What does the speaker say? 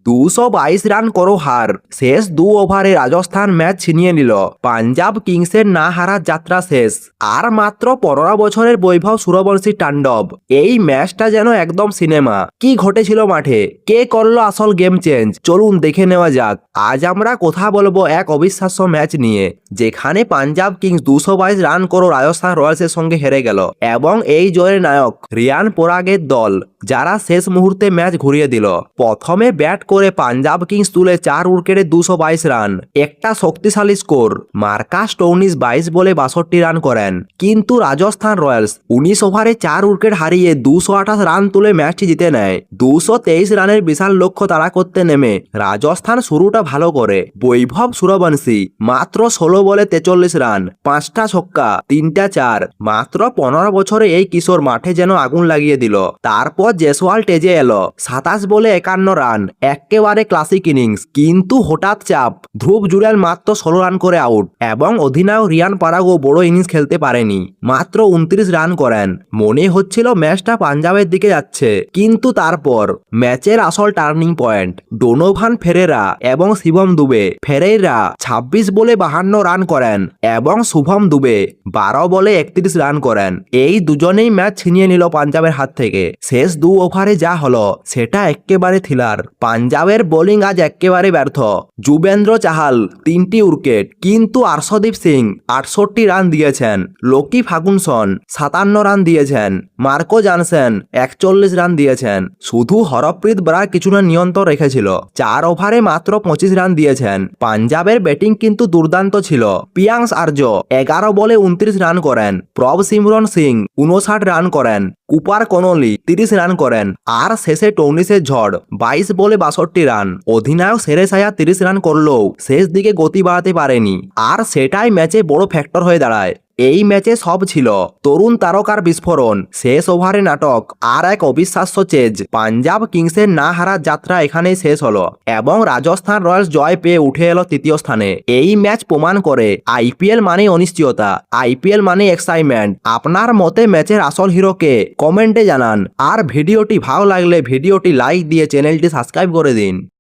222 run করো হার। শেষ 2 ওভারে রাজস্থান ম্যাচ ছিনিয়ে নিল। পাঞ্জাব কিংসের না হারার যাত্রা শেষ। আর মাত্র 15 বছরের বৈভব সূর্যবংশী তাণ্ডব। এই ম্যাচটা যেন একদম সিনেমা। কি ঘটেছিল মাঠে, কে করলো আসল গেম চেঞ্জ, চলুন দেখে নেওয়া যাক। আজ আমরা কথা বলবো এক অবিশ্বাস্য ম্যাচ নিয়ে, যেখানে পাঞ্জাব কিংস 222 রান করো রাজস্থান রয়্যালসের সঙ্গে হেরে গেল, এবং এই জয়ের নায়ক রিয়ান পরাগের দল, যারা শেষ মুহূর্তে ম্যাচ ঘুরিয়ে দিল। প্রথমে ব্যাট করে পাঞ্জাব কিংস তুলে 4 উইকেটে 222 রান, একটা শক্তিশালী স্কোর। মার্কাস স্টোইনিস 22 বলে 62 রান করেন। কিন্তু রাজস্থান রয়্যালস 19 ওভারে 4 উইকেট হারিয়ে 228 রান তুলে ম্যাচটি জিতে নেয়। 223 রানের বিশাল লক্ষ্য তাড়া করতে নেমে রাজস্থান শুরুটা ভালো করে। বৈভব সূর্যবংশী মাত্র 16 বলে 43 রান, 5টা ছক্কা, 3টা 4। মাত্র 15 বছরে এই কিশোর মাঠে যেন আগুন লাগিয়ে দিল। তারপর জেসওয়াল টেজে এলো, 27 বলে 51 রান, একেবারে ক্লাসিক ইনিংস। কিন্তু হঠাৎ চাপ, ধ্রুব জুরেল মাত্র 16 রান করে আউট, এবং অধিনায়ক রিয়ান পরাগও বড় ইনিংস খেলতে পারেনি, মাত্র 29 রান করেন। মনে হচ্ছিল ম্যাচটা পাঞ্জাবের দিকে যাচ্ছে। কিন্তু তারপর ম্যাচের আসল টার্নিং পয়েন্ট, ডোনোভান ফেরেরা এবং শিবম দুবে। ফেরেরা 26 বলে 52 রান করেন, এবং শুভম দুবে 12 বলে 31 রান করেন। এই দুজনেই ম্যাচ ছিনিয়ে নিল পাঞ্জাবের হাত থেকে। শেষ 2 ওভারে যা হলো সেটা একেবারে থ্রিলার। পাঞ্জাবের বোলিং আজ একেবারে ব্যর্থ। যুবেন্দ্র চাহাল 3টি উইকেট, কিন্তু আর্শদীপ সিং 68 রান দিয়েছেন। লোকি ফাগুনসন 57 রান দিয়েছেন। মার্কো জানসেন 41 রান দিয়েছেন। শুধু হরপ্রীত ব্রার কিছুটা নিয়ন্ত্রণ রেখেছিল, 4 ওভারে মাত্র 25 রান দিয়েছেন। পাঞ্জাবের ব্যাটিং কিন্তু দুর্দান্ত ছিল। পিয়াংস আর্য 11 বলে 29 রান করেন। প্রভ সিমরন সিং 59 রান করেন। কুপার কনলি 30 রান করেন। আর শেষে টৌনিসের ঝড় 22 বলে 62 রান। অধিনায়ক শেরেশায়া 30 রান করলেও শেষ দিকে গতি বাড়াতে পারেনি, আর সেটাই ম্যাচে বড় ফ্যাক্টর হয়ে দাঁড়ায়। এই ম্যাচে সব ছিল, তরুণ তারকার বিস্ফোরণ, শেষ ওভারে নাটক, আর এক অবিশ্বাস্য চেজ। পাঞ্জাব কিংসের না হারার যাত্রা এখানেই শেষ হলো, এবং রাজস্থান রয়্যালস জয় পেয়ে উঠে এলো 3য় স্থানে। এই ম্যাচ প্রমাণ করে আইপিএল মানে অনিশ্চয়তা, আইপিএল মানে এক্সাইটমেন্ট। আপনার মতে ম্যাচের আসল হিরোকে কমেন্টে জানান, আর ভিডিওটি ভালো লাগলে ভিডিওটি লাইক দিয়ে চ্যানেলটি সাবস্ক্রাইব করে দিন।